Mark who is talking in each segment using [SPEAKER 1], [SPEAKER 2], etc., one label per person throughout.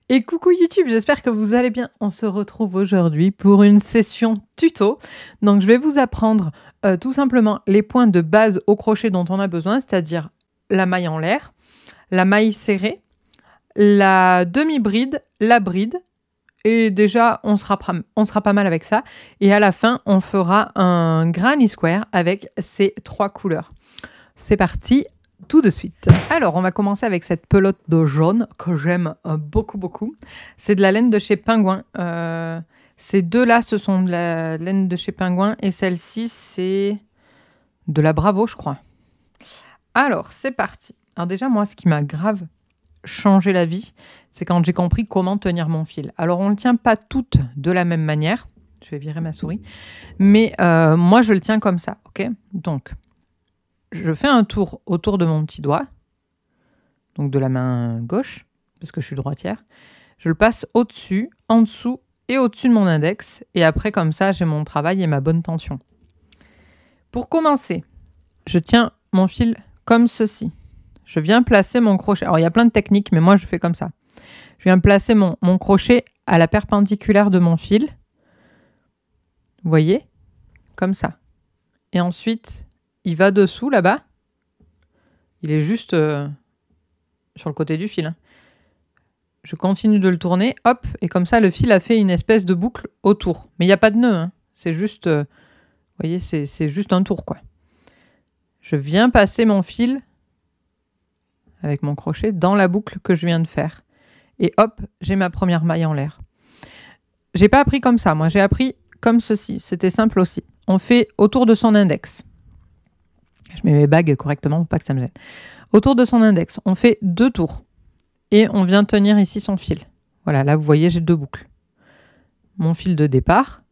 [SPEAKER 1] Et coucou YouTube, j'espère que vous allez bien. On se retrouve aujourd'hui pour une session tuto. Donc je vais vous apprendre tout simplement les points de base au crochet dont on a besoin, c'est-à-dire la maille en l'air, la maille serrée, la demi-bride, la bride. Et déjà, on sera pas mal avec ça. Et à la fin, on fera un granny square avec ces 3 couleurs. C'est parti, tout de suite. Alors, on va commencer avec cette pelote de jaune que j'aime beaucoup. C'est de la laine de chez Penguin. Ces deux-là, ce sont de la laine de chez Penguin. Et celle-ci, c'est de la Bravo, je crois. Alors, c'est parti. Alors déjà, moi, ce qui m'a grave changé la vie, c'est quand j'ai compris comment tenir mon fil. Alors, on ne le tient pas toutes de la même manière. Je vais virer ma souris. Mais moi, je le tiens comme ça, ok? Donc, je fais un tour autour de mon petit doigt, donc de la main gauche, parce que je suis droitière. Je le passe au-dessus, en dessous et au-dessus de mon index. Et après, comme ça, j'ai mon travail et ma bonne tension. Pour commencer, je tiens mon fil comme ceci. Je viens placer mon crochet. Alors, il y a plein de techniques, mais moi, je fais comme ça. Je viens placer mon crochet à la perpendiculaire de mon fil. Vous voyez? Comme ça. Et ensuite, il va dessous, là-bas. Il est juste sur le côté du fil. Je continue de le tourner, hop, et comme ça, le fil a fait une espèce de boucle autour. Mais il n'y a pas de nœud, hein. C'est juste, vous voyez, c'est juste un tour, quoi. Je viens passer mon fil avec mon crochet dans la boucle que je viens de faire. Et hop, j'ai ma première maille en l'air. J'ai pas appris comme ça, moi, j'ai appris comme ceci. C'était simple aussi. On fait autour de son index. Je mets mes bagues correctement pour pas que ça me gêne. Autour de son index, on fait 2 tours. Et on vient tenir ici son fil. Voilà, là, vous voyez, j'ai 2 boucles. Mon fil de départ,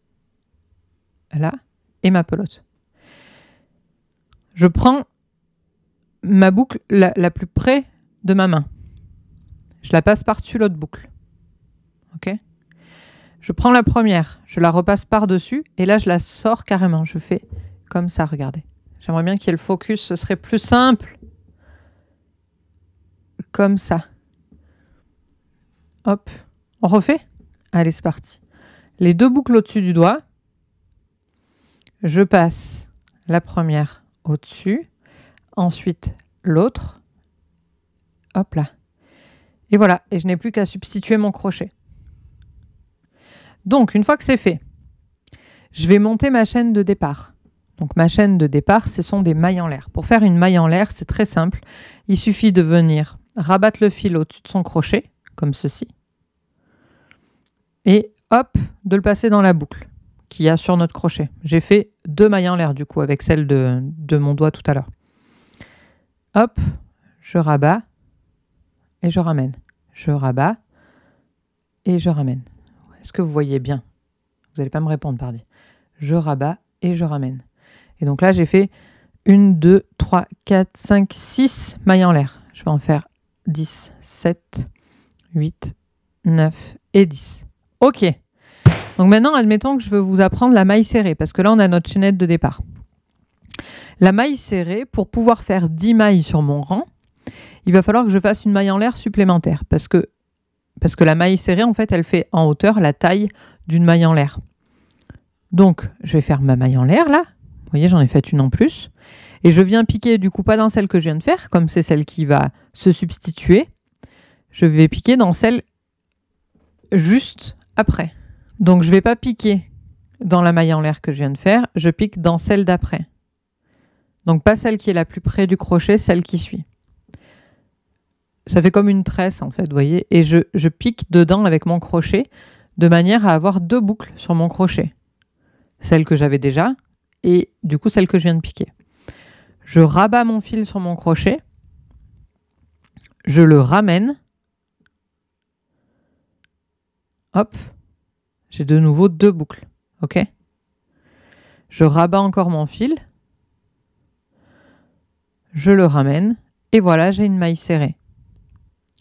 [SPEAKER 1] là, et ma pelote. Je prends ma boucle la plus près de ma main. Je la passe par-dessus l'autre boucle. Ok ? Je prends la première, je la repasse par-dessus, et là, je la sors carrément. Je fais comme ça, regardez. J'aimerais bien qu'il y ait le focus, ce serait plus simple. Comme ça. Hop, on refait? Allez, c'est parti. Les 2 boucles au-dessus du doigt. Je passe la première au-dessus. Ensuite, l'autre. Hop là. Et voilà, et je n'ai plus qu'à substituer mon crochet. Donc, une fois que c'est fait, je vais monter ma chaîne de départ. Donc, ma chaîne de départ, ce sont des mailles en l'air. Pour faire une maille en l'air, c'est très simple. Il suffit de venir rabattre le fil au-dessus de son crochet, comme ceci. Et hop, de le passer dans la boucle qu'il y a sur notre crochet. J'ai fait 2 mailles en l'air, du coup, avec celle de mon doigt tout à l'heure. Hop, je rabats et je ramène. Je rabats et je ramène. Est-ce que vous voyez bien? Vous n'allez pas me répondre, pardon. Je rabats et je ramène. Et donc là, j'ai fait 1, 2, 3, 4, 5, 6 mailles en l'air. Je vais en faire 10, 7, 8, 9 et 10. Ok. Donc maintenant, admettons que je veux vous apprendre la maille serrée, parce que là, on a notre chaînette de départ. La maille serrée, pour pouvoir faire 10 mailles sur mon rang, il va falloir que je fasse une maille en l'air supplémentaire, parce que la maille serrée, en fait, elle fait en hauteur la taille d'une maille en l'air. Donc, je vais faire ma maille en l'air, là. Vous voyez, j'en ai fait une en plus. Et je viens piquer, du coup, pas dans celle que je viens de faire, comme c'est celle qui va se substituer. Je vais piquer dans celle juste après. Donc, je ne vais pas piquer dans la maille en l'air que je viens de faire. Je pique dans celle d'après. Donc, pas celle qui est la plus près du crochet, celle qui suit. Ça fait comme une tresse, en fait, vous voyez. Et je pique dedans avec mon crochet de manière à avoir 2 boucles sur mon crochet. Celle que j'avais déjà et du coup celle que je viens de piquer. Je rabats mon fil sur mon crochet. Je le ramène. Hop. J'ai de nouveau 2 boucles. Ok ? Je rabats encore mon fil. Je le ramène. Et voilà, j'ai une maille serrée.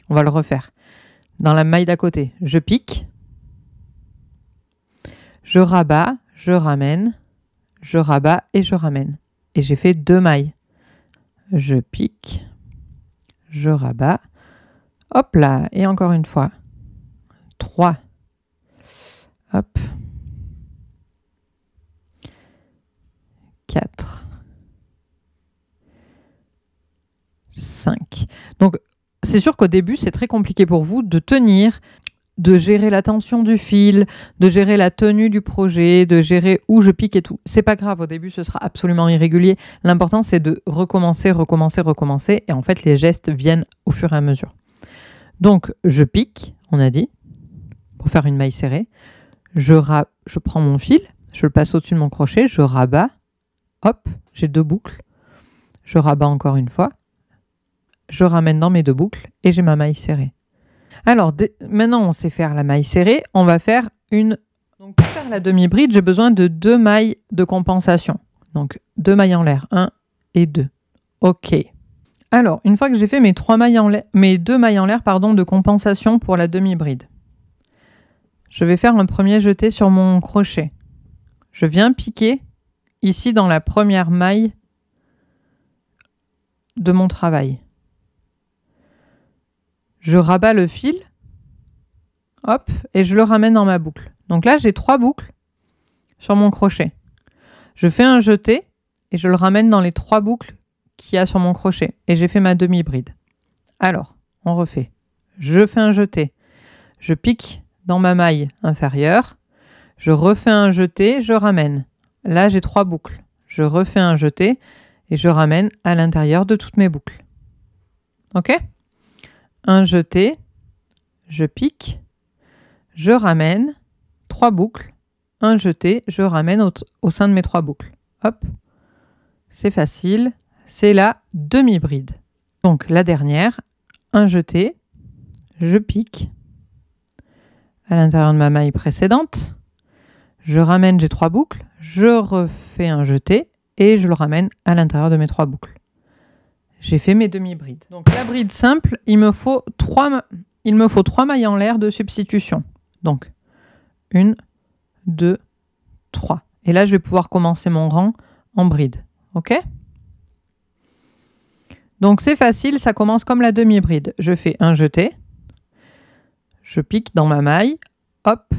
[SPEAKER 1] On va le refaire. Dans la maille d'à côté, je pique. Je rabats, je ramène. Je rabats et je ramène. Et j'ai fait 2 mailles. Je pique. Je rabats. Hop là. Et encore une fois. 3. Hop. 4. 5. Donc, c'est sûr qu'au début, c'est très compliqué pour vous de tenir, de gérer la tension du fil, de gérer la tenue du projet, de gérer où je pique et tout. C'est pas grave, au début, ce sera absolument irrégulier. L'important, c'est de recommencer, recommencer, recommencer. Et en fait, les gestes viennent au fur et à mesure. Donc, je pique, on a dit, pour faire une maille serrée. Je prends mon fil, je le passe au-dessus de mon crochet, je rabats. Hop, j'ai 2 boucles. Je rabats encore une fois. Je ramène dans mes 2 boucles et j'ai ma maille serrée. Alors, maintenant, on sait faire la maille serrée. On va faire une... Donc, pour faire la demi-bride, j'ai besoin de 2 mailles de compensation. Donc, 2 mailles en l'air. 1 et 2. OK. Alors, une fois que j'ai fait mes 2 mailles en l'air, de compensation pour la demi-bride, je vais faire un premier jeté sur mon crochet. Je viens piquer ici dans la première maille de mon travail. Je rabats le fil, hop, et je le ramène dans ma boucle. Donc là, j'ai 3 boucles sur mon crochet. Je fais un jeté et je le ramène dans les 3 boucles qu'il y a sur mon crochet. Et j'ai fait ma demi-bride. Alors, on refait. Je fais un jeté. Je pique dans ma maille inférieure. Je refais un jeté, je ramène. Là, j'ai 3 boucles. Je refais un jeté et je ramène à l'intérieur de toutes mes boucles. OK ? Un jeté, je pique, je ramène, 3 boucles, un jeté, je ramène au sein de mes 3 boucles. Hop, c'est facile, c'est la demi-bride. Donc la dernière, un jeté, je pique à l'intérieur de ma maille précédente, je ramène, j'ai 3 boucles, je refais un jeté et je le ramène à l'intérieur de mes 3 boucles. J'ai fait mes demi-brides. Donc la bride simple, il me faut 3 mailles en l'air de substitution. Donc 1, 2, 3. Et là, je vais pouvoir commencer mon rang en bride. OK ? Donc c'est facile, ça commence comme la demi-bride. Je fais un jeté, je pique dans ma maille, hop,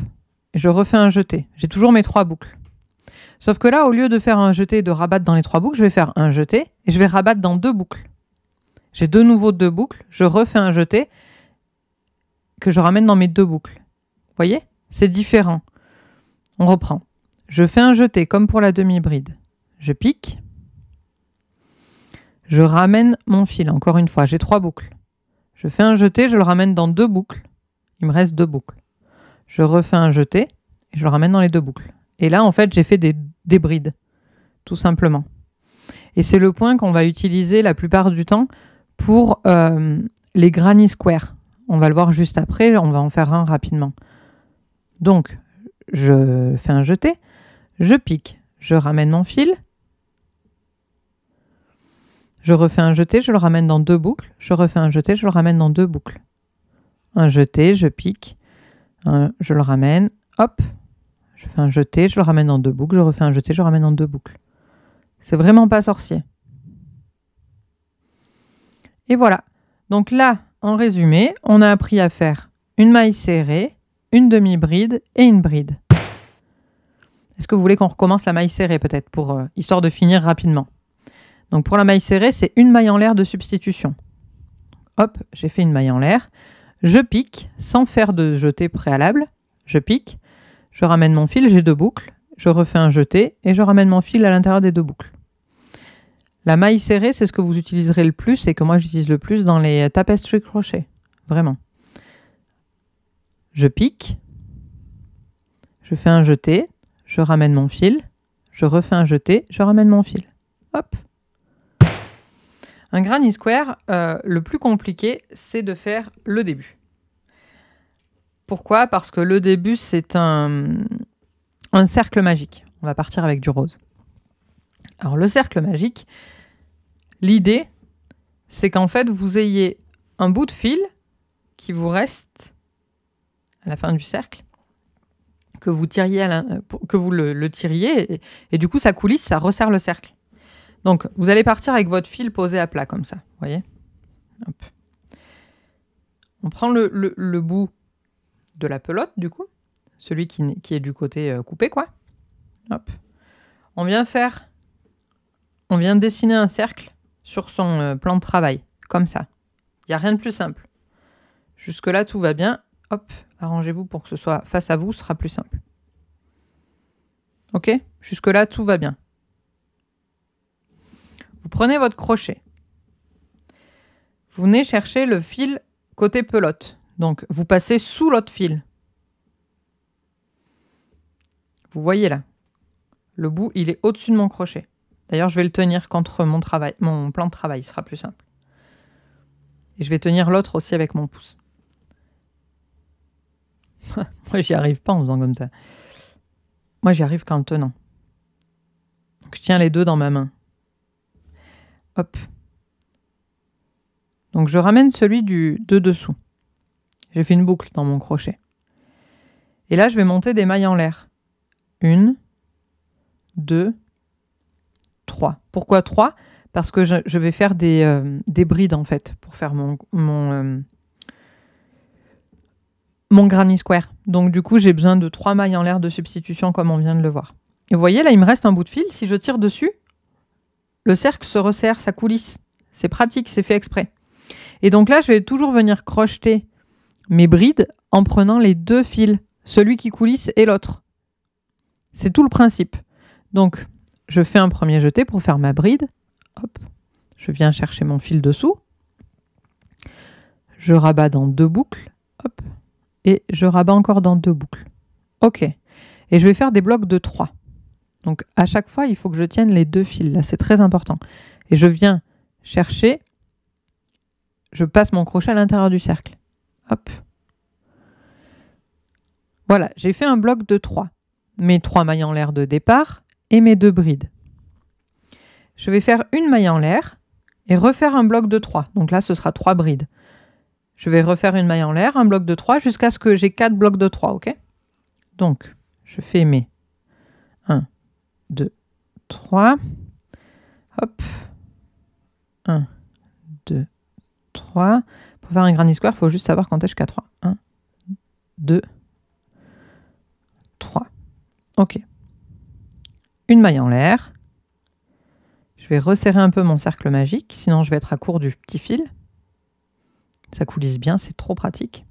[SPEAKER 1] et je refais un jeté. J'ai toujours mes 3 boucles. Sauf que là, au lieu de faire un jeté et de rabattre dans les 3 boucles, je vais faire un jeté et je vais rabattre dans 2 boucles. J'ai de nouveau 2 boucles, je refais un jeté que je ramène dans mes 2 boucles. Vous voyez ? C'est différent. On reprend. Je fais un jeté comme pour la demi-bride. Je pique. Je ramène mon fil. Encore une fois, j'ai 3 boucles. Je fais un jeté, je le ramène dans 2 boucles. Il me reste 2 boucles. Je refais un jeté et je le ramène dans les 2 boucles. Et là, en fait, j'ai fait des brides, tout simplement. Et c'est le point qu'on va utiliser la plupart du temps pour les granny squares. On va le voir juste après, on va en faire un rapidement. Donc, je fais un jeté, je pique, je ramène mon fil, je refais un jeté, je le ramène dans 2 boucles, je refais un jeté, je le ramène dans 2 boucles. Un jeté, je pique, je le ramène, hop, je fais un jeté, je le ramène dans 2 boucles, je refais un jeté, je le ramène dans 2 boucles. C'est vraiment pas sorcier. Et voilà. Donc là, en résumé, on a appris à faire une maille serrée, une demi-bride et une bride. Est-ce que vous voulez qu'on recommence la maille serrée peut-être, histoire de finir rapidement? Donc pour la maille serrée, c'est une maille en l'air de substitution. Hop, j'ai fait une maille en l'air. Je pique, sans faire de jeté préalable. Je pique, je ramène mon fil, j'ai 2 boucles. Je refais un jeté et je ramène mon fil à l'intérieur des 2 boucles. La maille serrée, c'est ce que vous utiliserez le plus et que moi j'utilise le plus dans les tapestry crochets. Vraiment. Je pique, je fais un jeté, je ramène mon fil, je refais un jeté, je ramène mon fil. Hop. Un granny square, le plus compliqué, c'est de faire le début. Pourquoi ? Parce que le début, c'est un cercle magique. On va partir avec du rose. Alors le cercle magique, l'idée, c'est qu'en fait, vous ayez un bout de fil qui vous reste à la fin du cercle, que vous tiriez, que vous le tiriez, et du coup, ça coulisse, ça resserre le cercle. Donc, vous allez partir avec votre fil posé à plat, comme ça, vous voyez ? Hop. On prend le bout de la pelote, du coup. Celui qui est du côté coupé, quoi. Hop. On vient dessiner un cercle sur son plan de travail, comme ça. Il n'y a rien de plus simple. Jusque-là, tout va bien. Hop, arrangez-vous pour que ce soit face à vous, ce sera plus simple. Ok? Jusque-là, tout va bien. Vous prenez votre crochet. Vous venez chercher le fil côté pelote. Donc, vous passez sous l'autre fil. Vous voyez là. Le bout, il est au-dessus de mon crochet. D'ailleurs, je vais le tenir contre mon plan de travail. Ce sera plus simple. Et je vais tenir l'autre aussi avec mon pouce. Moi, j'y arrive pas en faisant comme ça. Moi, j'y arrive qu'en le tenant. Donc, je tiens les deux dans ma main. Hop. Donc, je ramène celui de dessous. J'ai fait une boucle dans mon crochet. Et là, je vais monter des mailles en l'air. 1, 2, 3. Pourquoi 3 ? Parce que je vais faire des brides, en fait, pour faire mon granny square. Donc, du coup, j'ai besoin de 3 mailles en l'air de substitution, comme on vient de le voir. Et vous voyez, là, il me reste un bout de fil. Si je tire dessus, le cercle se resserre, ça coulisse. C'est pratique, c'est fait exprès. Et donc là, je vais toujours venir crocheter mes brides en prenant les deux fils, celui qui coulisse et l'autre. C'est tout le principe. Donc, je fais un premier jeté pour faire ma bride. Hop, je viens chercher mon fil dessous. Je rabats dans 2 boucles. Hop, et je rabats encore dans 2 boucles. Ok. Et je vais faire des blocs de 3. Donc, à chaque fois, il faut que je tienne les 2 fils. Là, c'est très important. Et je viens chercher. Je passe mon crochet à l'intérieur du cercle. Hop. Voilà, j'ai fait un bloc de 3. Mes 3 mailles en l'air de départ et mes 2 brides. Je vais faire une maille en l'air et refaire un bloc de 3. Donc là, ce sera 3 brides. Je vais refaire une maille en l'air, un bloc de 3 jusqu'à ce que j'ai 4 blocs de 3, ok? Donc, je fais mes 1, 2, 3. Hop. 1, 2, 3. Pour faire un granny square, il faut juste savoir compter jusqu'à 3. 1, 2, 3. Ok. Une maille en l'air. Je vais resserrer un peu mon cercle magique, sinon je vais être à court du petit fil. Ça coulisse bien, c'est trop pratique.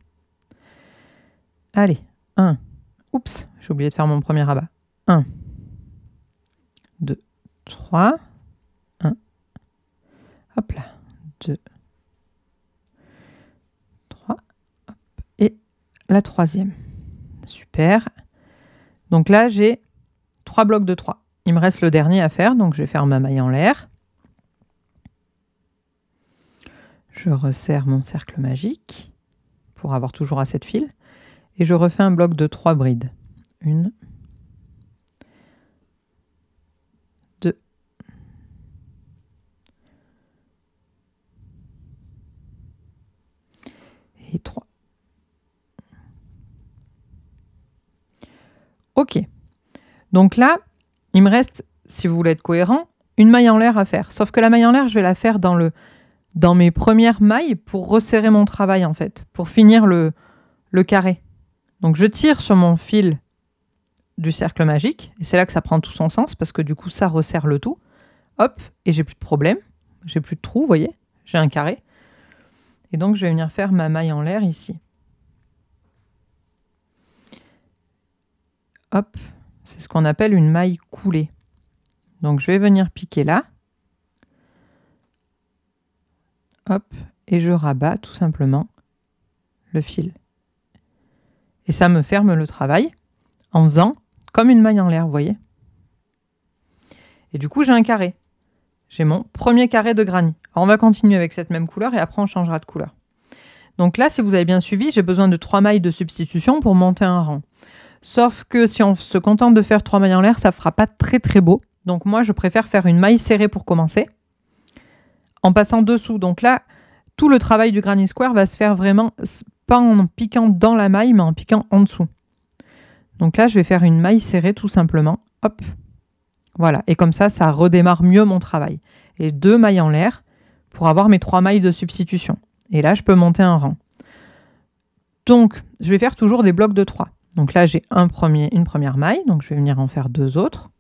[SPEAKER 1] Allez, 1. Oups, j'ai oublié de faire mon premier rabat. 1, 2, 3. 1. Hop là. 2, 3. Hop. Et la troisième. Super. Donc là, j'ai 3 blocs de 3. Il me reste le dernier à faire, donc je vais faire ma maille en l'air. Je resserre mon cercle magique pour avoir toujours assez de fil. Et je refais un bloc de 3 brides. 1, 2, 3. Ok. Donc là, il me reste, si vous voulez être cohérent, une maille en l'air à faire. Sauf que la maille en l'air, je vais la faire dans mes premières mailles pour resserrer mon travail, en fait, pour finir le carré. Donc, je tire sur mon fil du cercle magique, et c'est là que ça prend tout son sens, parce que du coup, ça resserre le tout. Hop, et j'ai plus de problème, j'ai plus de trou, vous voyez, j'ai un carré. Et donc, je vais venir faire ma maille en l'air ici. Hop, c'est ce qu'on appelle une maille coulée. Donc, je vais venir piquer là. Hop, et je rabats tout simplement le fil. Et ça me ferme le travail en faisant comme une maille en l'air, vous voyez. Et du coup, j'ai un carré. J'ai mon premier carré de granny. Alors, on va continuer avec cette même couleur et après, on changera de couleur. Donc là, si vous avez bien suivi, j'ai besoin de 3 mailles de substitution pour monter un rang. Sauf que si on se contente de faire 3 mailles en l'air, ça ne fera pas très très beau. Donc moi, je préfère faire une maille serrée pour commencer, en passant dessous. Donc là, tout le travail du granny square va se faire vraiment, pas en piquant dans la maille, mais en piquant en dessous. Donc là, je vais faire une maille serrée tout simplement. Hop. Voilà. Et comme ça, ça redémarre mieux mon travail. Et 2 mailles en l'air pour avoir mes 3 mailles de substitution. Et là, je peux monter un rang. Donc, je vais faire toujours des blocs de 3. Donc là, j'ai une première maille, donc je vais venir en faire 2 autres.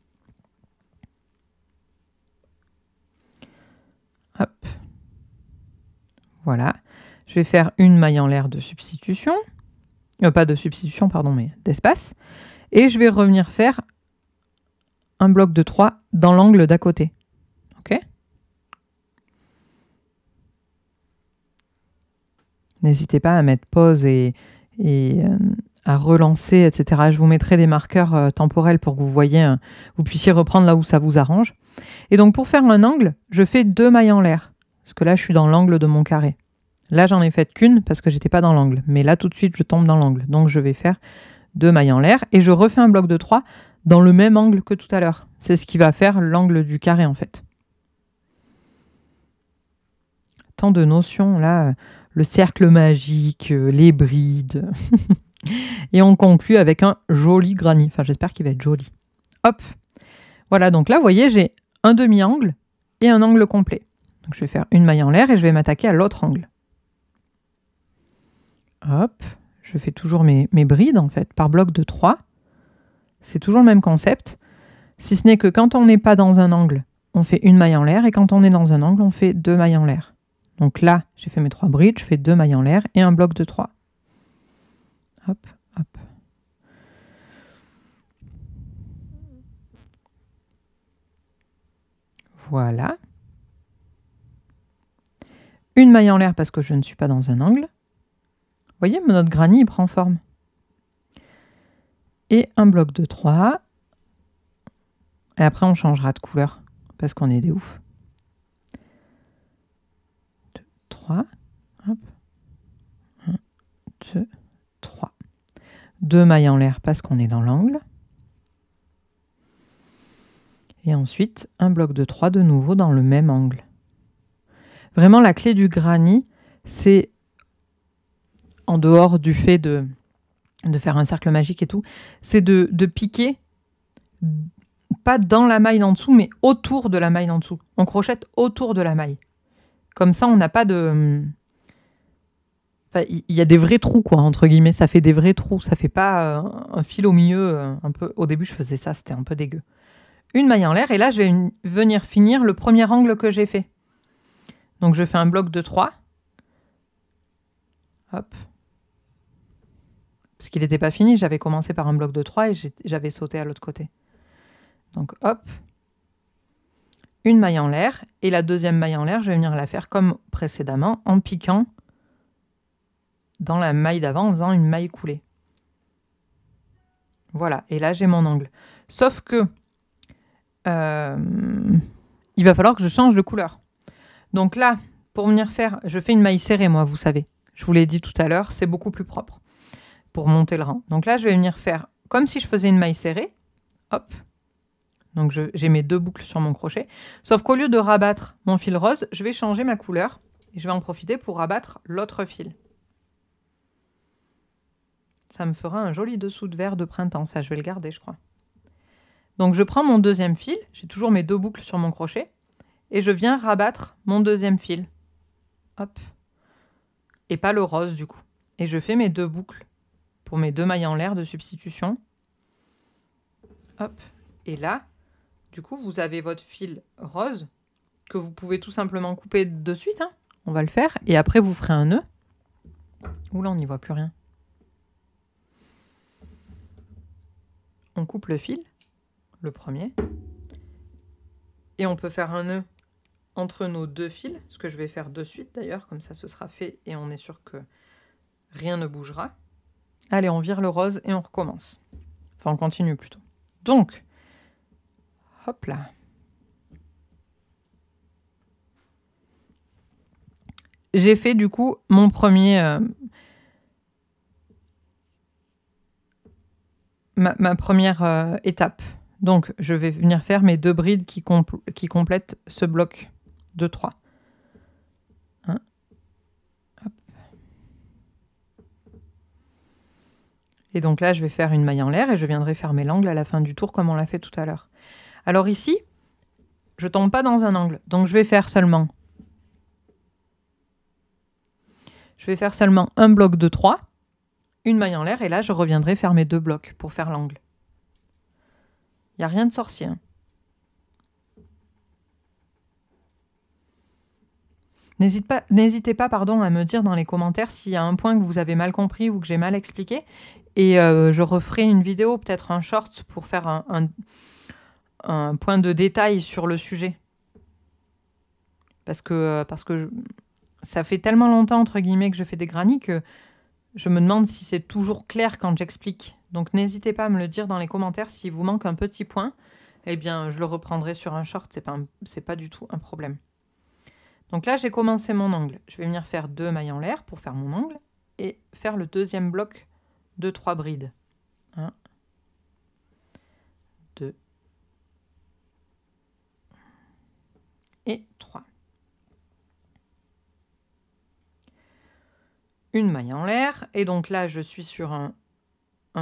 [SPEAKER 1] Hop. Voilà. Je vais faire une maille en l'air de substitution. Pas de substitution, pardon, mais d'espace. Et je vais revenir faire un bloc de 3 dans l'angle d'à côté. Ok ? N'hésitez pas à mettre pause et à relancer, etc. Je vous mettrai des marqueurs temporels pour que vous puissiez reprendre là où ça vous arrange. Et donc pour faire un angle, je fais 2 mailles en l'air. Parce que là, je suis dans l'angle de mon carré. Là, j'en ai fait qu'une parce que j'étais pas dans l'angle. Mais là, tout de suite, je tombe dans l'angle. Donc je vais faire 2 mailles en l'air et je refais un bloc de 3 dans le même angle que tout à l'heure. C'est ce qui va faire l'angle du carré en fait. Tant de notions là, le cercle magique, les brides. Et on conclut avec un joli granny. Enfin, j'espère qu'il va être joli. Hop. Voilà, donc là, vous voyez, j'ai un demi-angle et un angle complet. Donc je vais faire une maille en l'air et je vais m'attaquer à l'autre angle. Hop. Je fais toujours mes brides en fait par bloc de 3. C'est toujours le même concept. Si ce n'est que quand on n'est pas dans un angle, on fait une maille en l'air et quand on est dans un angle, on fait 2 mailles en l'air. Donc là, j'ai fait mes 3 brides, je fais 2 mailles en l'air et un bloc de 3. Hop, hop. Voilà. Une maille en l'air parce que je ne suis pas dans un angle. Vous voyez, notre granny, il prend forme. Et un bloc de 3. Et après, on changera de couleur parce qu'on est des oufs. 2, 3. Hop. 1, 2, 3. 2 mailles en l'air parce qu'on est dans l'angle. Et ensuite, un bloc de 3 de nouveau dans le même angle. Vraiment, la clé du granny, c'est, en dehors du fait de faire un cercle magique et tout, c'est de piquer, pas dans la maille d'en dessous, mais autour de la maille d'en dessous. On crochette autour de la maille. Comme ça, on n'a pas de... Enfin, il y a des vrais trous, quoi, entre guillemets. Ça fait des vrais trous. Ça fait pas un fil au milieu. Un peu... Au début, je faisais ça, c'était un peu dégueu. Une maille en l'air, et là, je vais venir finir le premier angle que j'ai fait. Donc, je fais un bloc de 3. Hop. Parce qu'il n'était pas fini, j'avais commencé par un bloc de 3 et j'avais sauté à l'autre côté. Donc, hop. Une maille en l'air. Et la deuxième maille en l'air, je vais venir la faire comme précédemment, en piquant dans la maille d'avant, en faisant une maille coulée. Voilà, et là, j'ai mon angle. Sauf que il va falloir que je change de couleur. Donc là, pour venir faire... Je fais une maille serrée, moi, vous savez. Je vous l'ai dit tout à l'heure, c'est beaucoup plus propre pour monter le rang. Donc là, je vais venir faire comme si je faisais une maille serrée. Hop. Donc j'ai mes 2 boucles sur mon crochet. Sauf qu'au lieu de rabattre mon fil rose, je vais changer ma couleur. Et je vais en profiter pour rabattre l'autre fil. Ça me fera un joli dessous de verre de printemps. Ça, je vais le garder, je crois. Donc je prends mon deuxième fil. J'ai toujours mes 2 boucles sur mon crochet. Et je viens rabattre mon deuxième fil. Hop. Et pas le rose, du coup. Et je fais mes 2 boucles pour mes 2 mailles en l'air de substitution. Hop. Et là, du coup, vous avez votre fil rose que vous pouvez tout simplement couper de suite. Hein. On va le faire. Et après, vous ferez un nœud. Oula, on n'y voit plus rien. On coupe le fil, le premier. Et on peut faire un nœud entre nos 2 fils, ce que je vais faire de suite d'ailleurs, comme ça ce sera fait et on est sûr que rien ne bougera. Allez, on vire le rose et on recommence. Enfin, on continue plutôt. Donc, hop là. J'ai fait du coup mon premier... ma première étape. Donc, je vais venir faire mes 2 brides qui complètent ce bloc de 3. Hein. Hop. Et donc là, je vais faire une maille en l'air et je viendrai fermer l'angle à la fin du tour comme on l'a fait tout à l'heure. Alors ici, je ne tombe pas dans un angle. Donc, je vais faire seulement un bloc de 3 une maille en l'air et là je reviendrai faire mes 2 blocs pour faire l'angle. Il n'y a rien de sorcier. Hein. N'hésitez pas pardon, à me dire dans les commentaires s'il y a un point que vous avez mal compris ou que j'ai mal expliqué. Et je referai une vidéo, peut-être un short, pour faire un point de détail sur le sujet. Parce que ça fait tellement longtemps, entre guillemets, que je fais des granny que je me demande si c'est toujours clair quand j'explique. Donc n'hésitez pas à me le dire dans les commentaires. S'il vous manque un petit point, eh bien je le reprendrai sur un short. C'est pas du tout un problème. Donc là, j'ai commencé mon angle. Je vais venir faire 2 mailles en l'air pour faire mon angle et faire le deuxième bloc de 3 brides. 1, 2 et 3. Une maille en l'air et donc là, je suis sur un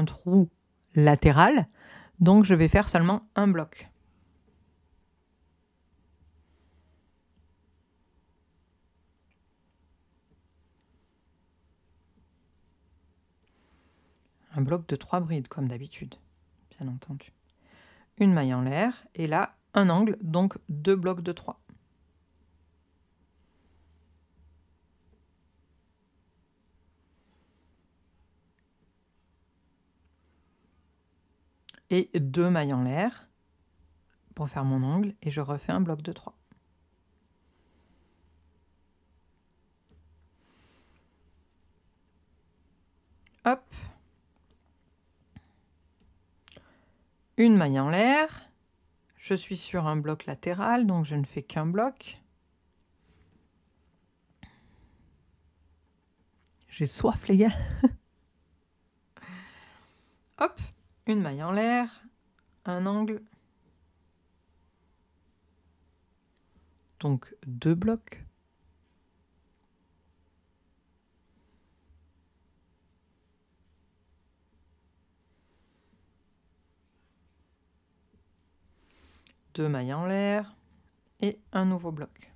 [SPEAKER 1] trou latéral. Donc, je vais faire seulement un bloc. Un bloc de 3 brides, comme d'habitude, bien entendu. Une maille en l'air, et là, un angle, donc 2 blocs de 3. Et 2 mailles en l'air pour faire mon angle, et je refais un bloc de 3. Hop. Une maille en l'air. Je suis sur un bloc latéral, donc je ne fais qu'un bloc. J'ai soif, les gars. Hop, une maille en l'air, un angle. Donc 2 blocs. Deux mailles en l'air et un nouveau bloc.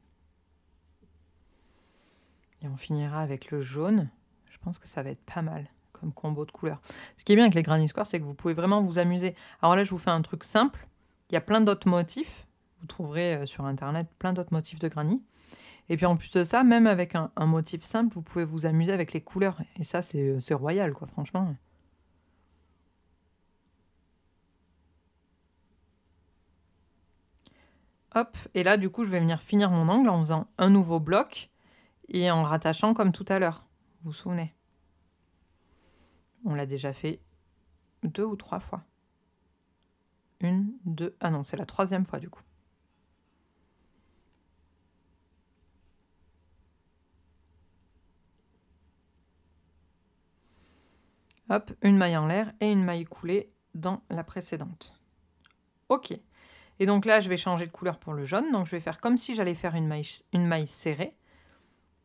[SPEAKER 1] Et on finira avec le jaune. Je pense que ça va être pas mal comme combo de couleurs. Ce qui est bien avec les Granny Square, c'est que vous pouvez vraiment vous amuser. Alors là, je vous fais un truc simple. Il y a plein d'autres motifs. Vous trouverez sur Internet plein d'autres motifs de granny. Et puis en plus de ça, même avec un motif simple, vous pouvez vous amuser avec les couleurs. Et ça, c'est royal, quoi, franchement. Hop, et là, du coup, je vais venir finir mon angle en faisant un nouveau bloc et en rattachant comme tout à l'heure. Vous vous souvenez? On l'a déjà fait 2 ou 3 fois. 1, 2... Ah non, c'est la 3e fois, du coup. Hop, une maille en l'air et une maille coulée dans la précédente. Ok. Et donc là, je vais changer de couleur pour le jaune. Donc je vais faire comme si j'allais faire une maille serrée.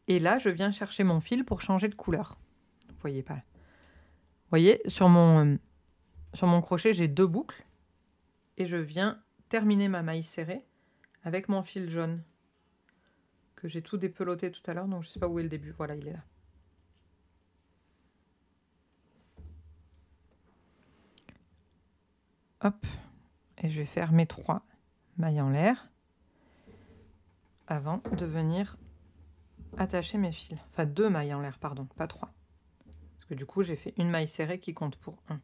[SPEAKER 1] Et là, je viens chercher mon fil pour changer de couleur. Vous voyez pas. Vous voyez, sur mon crochet, j'ai 2 boucles. Et je viens terminer ma maille serrée avec mon fil jaune. Que j'ai tout dépeloté tout à l'heure. Donc je ne sais pas où est le début. Voilà, il est là. Hop, et je vais faire mes 3 mailles en l'air avant de venir attacher mes fils. Enfin 2 mailles en l'air, pardon, pas 3. Parce que du coup, j'ai fait une maille serrée qui compte pour 1.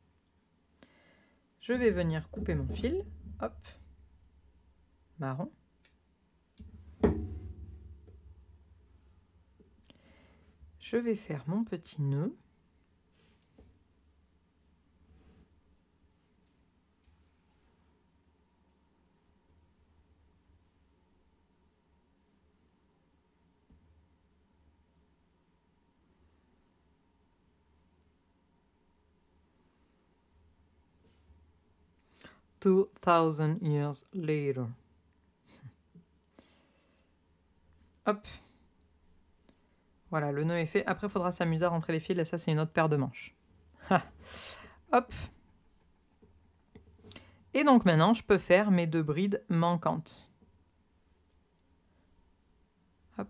[SPEAKER 1] Je vais venir couper mon fil, hop, marron. Je vais faire mon petit nœud. « 2000 years later ». Hop. Voilà, le nœud est fait. Après, il faudra s'amuser à rentrer les fils. Et ça, c'est une autre paire de manches. Hop. Et donc maintenant, je peux faire mes 2 brides manquantes. Hop.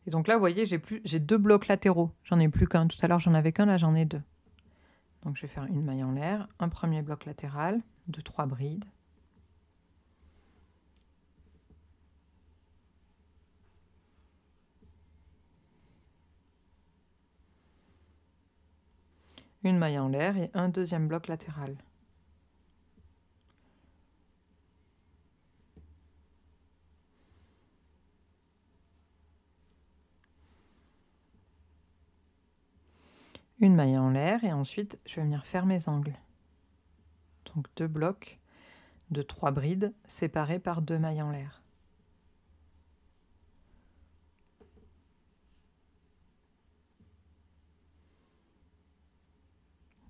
[SPEAKER 1] Et donc là, vous voyez, j'ai 2 blocs latéraux. J'en ai plus qu'un. Tout à l'heure, j'en avais qu'un, là, j'en ai 2. Donc je vais faire une maille en l'air, un premier bloc latéral de 3 brides. Une maille en l'air et un deuxième bloc latéral. Une maille en l'air et ensuite je vais venir faire mes angles. Donc 2 blocs de 3 brides séparés par 2 mailles en l'air.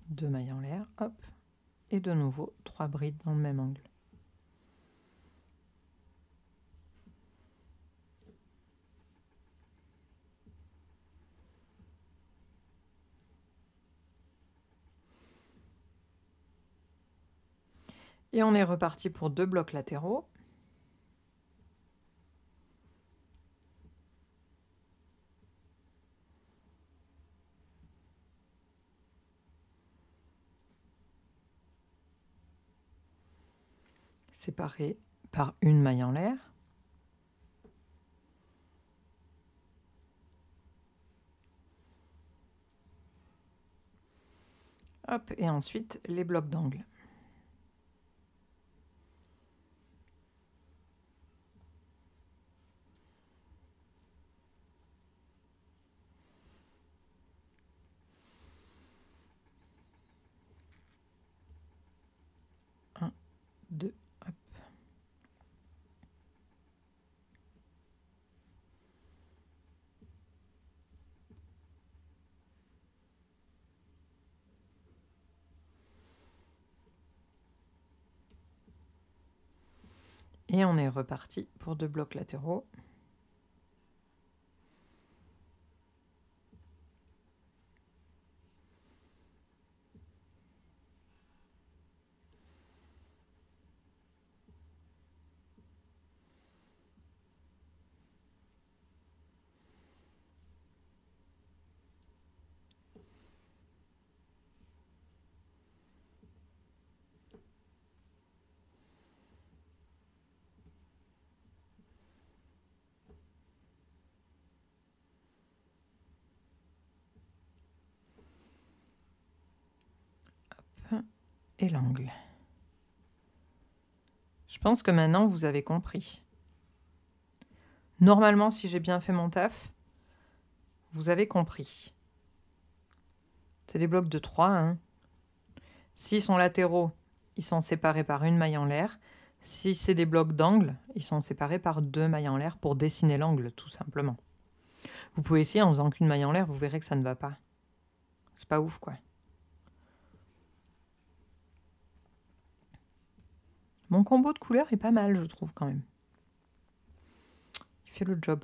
[SPEAKER 1] Deux mailles en l'air, hop, et de nouveau 3 brides dans le même angle. Et on est reparti pour 2 blocs latéraux. Séparés par une maille en l'air. Hop, et ensuite les blocs d'angle. Un, deux, hop. Et on est reparti pour 2 blocs latéraux. Et l'angle. Je pense que maintenant vous avez compris. Normalement, si j'ai bien fait mon taf, vous avez compris. C'est des blocs de 3. Hein. S'ils sont latéraux, ils sont séparés par une maille en l'air. Si c'est des blocs d'angle, ils sont séparés par 2 mailles en l'air pour dessiner l'angle, tout simplement. Vous pouvez essayer en faisant qu'une maille en l'air, vous verrez que ça ne va pas. C'est pas ouf, quoi. Mon combo de couleurs est pas mal, je trouve, quand même. Il fait le job.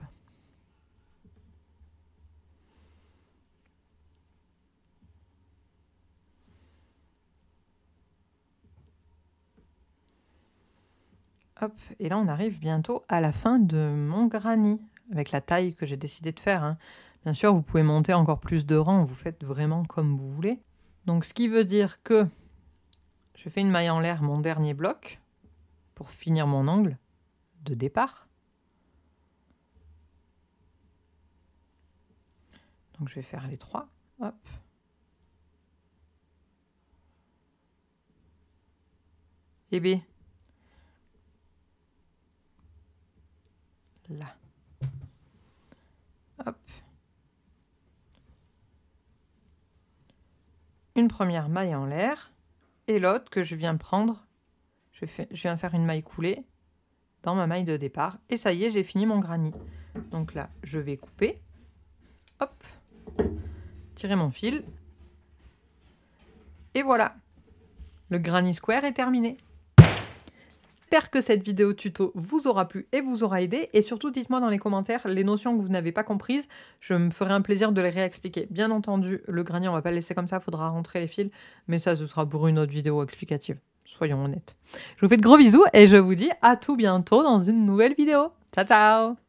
[SPEAKER 1] Hop, et là, on arrive bientôt à la fin de mon granny, avec la taille que j'ai décidé de faire. Hein. Bien sûr, vous pouvez monter encore plus de rangs, vous faites vraiment comme vous voulez. Donc, ce qui veut dire que je fais une maille en l'air, mon dernier bloc, pour finir mon angle de départ. Donc je vais faire les 3. Hop. Et B. Là. Hop. Une première maille en l'air. Et l'autre que je viens prendre. Je viens faire une maille coulée dans ma maille de départ. Et ça y est, j'ai fini mon granny. Donc là, je vais couper. Hop. Tirer mon fil. Et voilà. Le granny square est terminé. J'espère que cette vidéo tuto vous aura plu et vous aura aidé. Et surtout, dites-moi dans les commentaires les notions que vous n'avez pas comprises. Je me ferai un plaisir de les réexpliquer. Bien entendu, le granny, on va pas le laisser comme ça. Il faudra rentrer les fils. Mais ça, ce sera pour une autre vidéo explicative. Soyons honnêtes. Je vous fais de gros bisous et je vous dis à tout bientôt dans une nouvelle vidéo. Ciao, ciao!